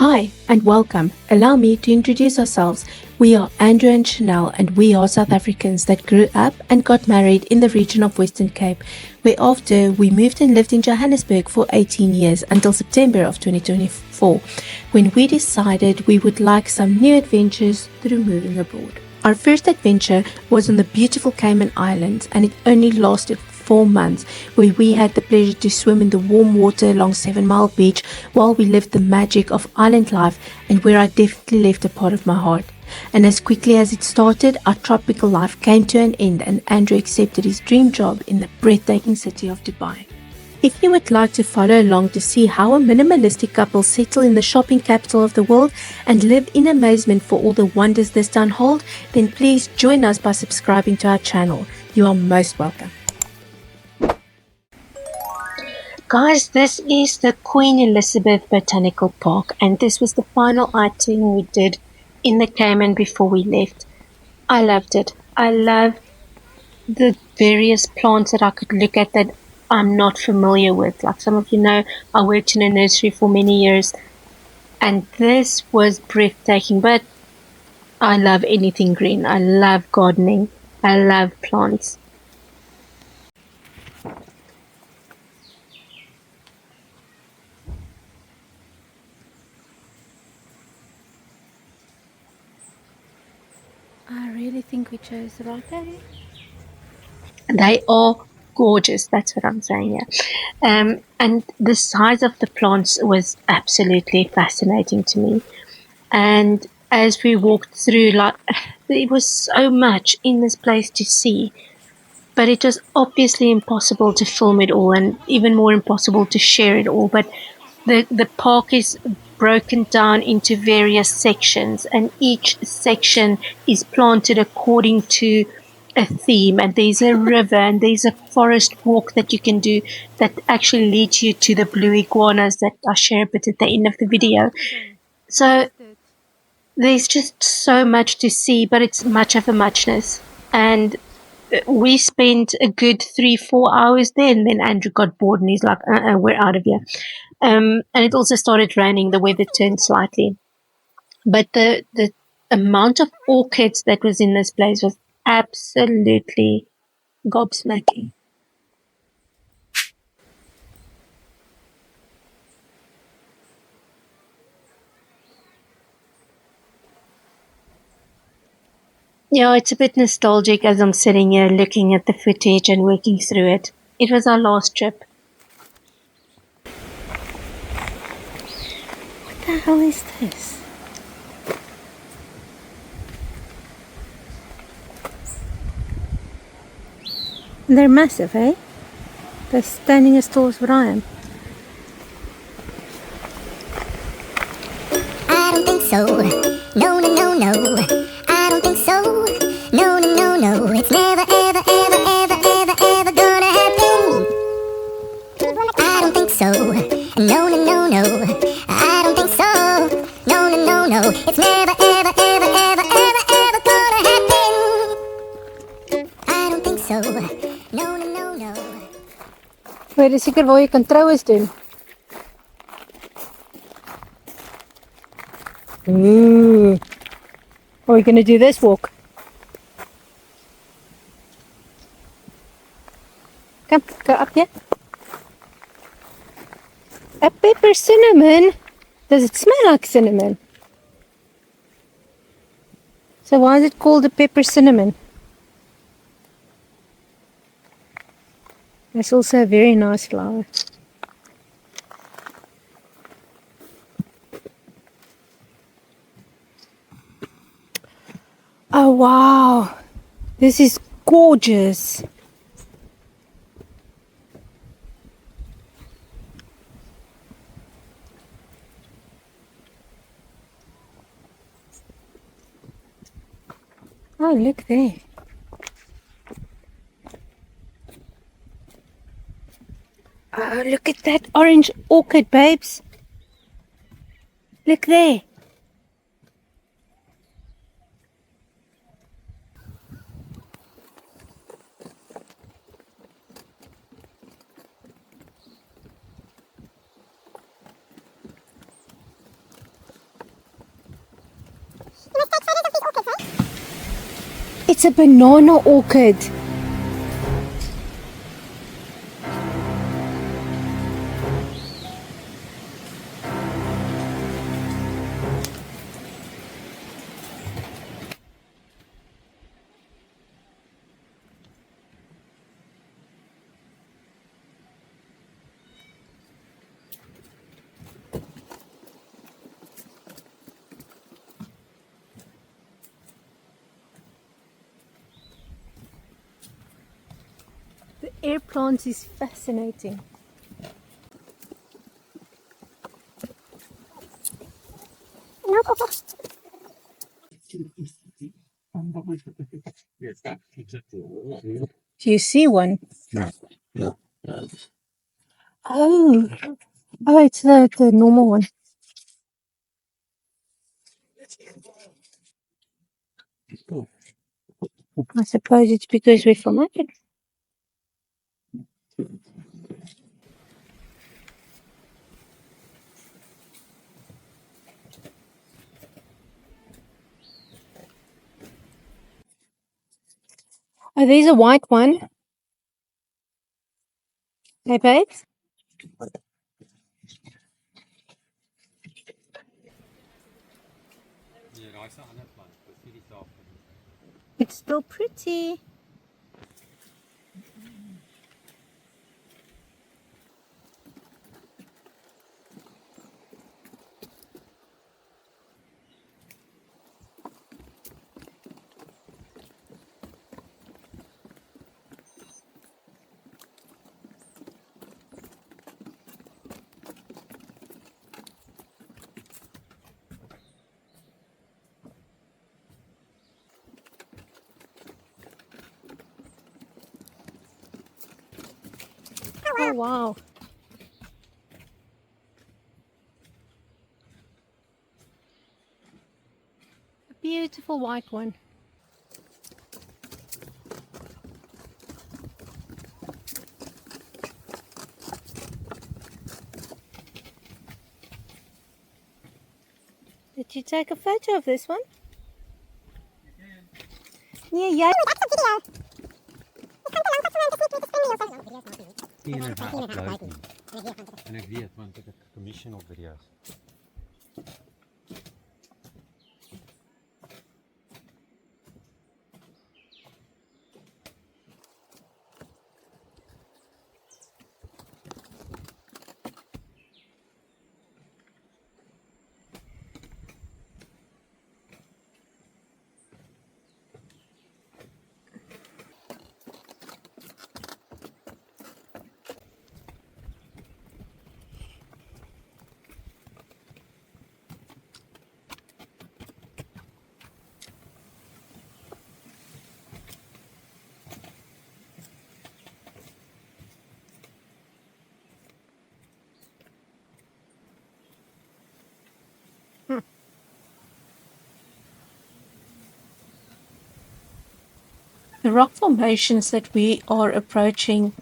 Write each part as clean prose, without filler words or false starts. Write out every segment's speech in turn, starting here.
Hi and welcome. Allow me to introduce ourselves. We are Andrew and Chanel, and we are South Africans that grew up and got married in the region of Western Cape, where after we moved and lived in Johannesburg for 18 years until September of 2024, when we decided we would like some new adventures through moving abroad. Our first adventure was on the beautiful Cayman Islands, and it only lasted 4 months, where we had the pleasure to swim in the warm water along 7 Mile Beach while we lived the magic of island life, and where I definitely left a part of my heart. And as quickly as it started, our tropical life came to an end, and Andrew accepted his dream job in the breathtaking city of Dubai. If you would like to follow along to see how a minimalistic couple settle in the shopping capital of the world and live in amazement for all the wonders this town holds, then please join us by subscribing to our channel. You are most welcome. Guys, this is the Queen Elizabeth Botanical Park, and this was the final outing we did in the Cayman before we left. I loved it. I love the various plants that I could look at that I'm not familiar with. Like some of you know, I worked in a nursery for many years, and this was breathtaking. But I love anything green. I love gardening. I love plants. I really think we chose the right day. They are gorgeous. That's what I'm saying. Yeah, and the size of the plants was absolutely fascinating to me. And as we walked through, like there was so much in this place to see, but it was obviously impossible to film it all, and even more impossible to share it all. But the park is broken down into various sections, and each section is planted according to a theme, and there's a river and there's a forest walk that you can do that actually leads you to the Blue Iguanas that I share a bit at the end of the video. So there's just so much to see, but it's much of a muchness. And we spent a good 3-4 hours there, and then Andrew got bored and he's like, we're out of here. And it also started raining. The weather turned slightly, but the amount of orchids that was in this place was absolutely gobsmacking. Yeah, it's a bit nostalgic as I'm sitting here looking at the footage and working through it. It was our last trip. What the hell is this? They're massive, eh? They're standing as tall as what I am. I don't think so. No, no, no, no. I don't think so. No, no, no, no. It's never, ever, ever, ever, ever, ever gonna happen. I don't think so. No, no, no, no. I don't think so. No, no, no, no. It's never, ever, ever, ever, ever, ever gonna happen. I don't think so. No, no, no, no. Weet jy seker waar jy kan troues doen? Ooh. Are we going to do this walk? Come, go up here. A pepper cinnamon? Does it smell like cinnamon? So why is it called a pepper cinnamon? It's also a very nice flower. Oh wow, this is gorgeous. Oh, look there. Oh, look at that orange orchid, babes. Look there. it's a banana orchid. The air plant is fascinating. Do you see one? Oh, oh, it's the normal one. I suppose it's because we're from Africa. Oh, there's a white one. Hey, babes. It's still pretty. Oh, wow. A beautiful white one. Did you take a photo of this one? Yeah, yeah. En ek weet want ek het commission op video's. The rock formations that we are approaching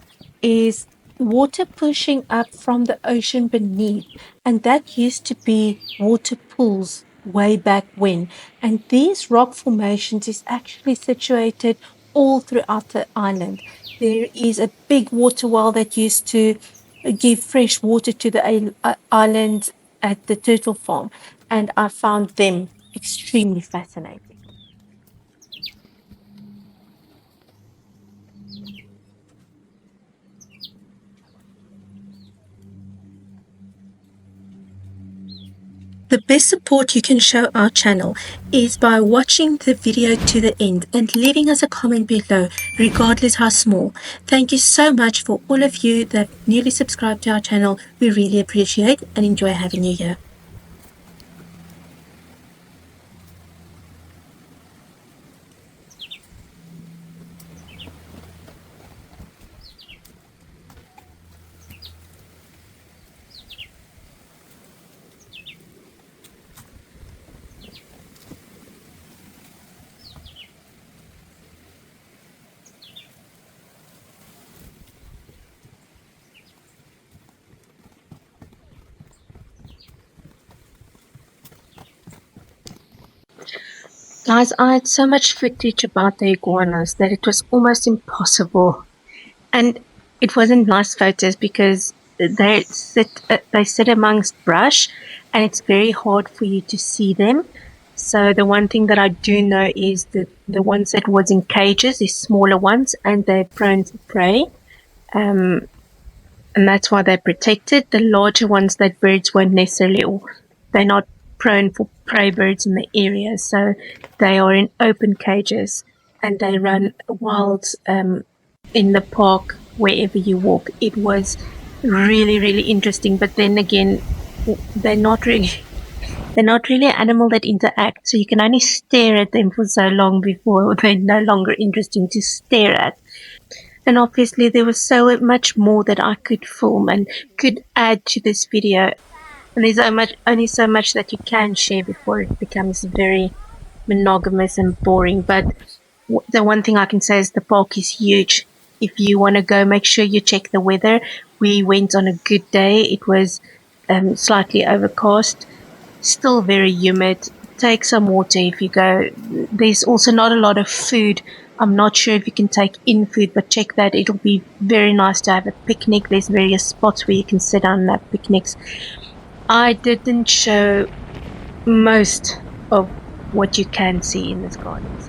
is water pushing up from the ocean beneath, and that used to be water pools way back when. And these rock formations is actually situated all throughout the island. There is a big water well that used to give fresh water to the island at the turtle farm, and I found them extremely fascinating. The best support you can show our channel is by watching the video to the end and leaving us a comment below, regardless how small. Thank you so much for all of you that newly subscribed to our channel. We really appreciate and enjoy having you here. Guys, I had so much footage about the iguanas that it was almost impossible. And it wasn't nice photos because they sit amongst brush, and it's very hard for you to see them. So the one thing that I do know is that the ones that was in cages is smaller ones, and they're prone to prey. And that's why they're protected. The larger ones that birds won't necessarily, or they're not prone for prey birds in the area, so they are in open cages and they run wild in the park wherever you walk. It was really, really interesting, but then again, they're not really an animal that interact, so you can only stare at them for so long before they're no longer interesting to stare at. And obviously there was so much more that I could film and could add to this video. And there's only so much that you can share before it becomes very monogamous and boring. But the one thing I can say is the park is huge. If you want to go, make sure you check the weather. We went on a good day. It was slightly overcast, still very humid. Take some water if you go. There's also not a lot of food. I'm not sure if you can take in food, but check that. It'll be very nice to have a picnic. There's various spots where you can sit down and have picnics. I didn't show most of what you can see in this gardens.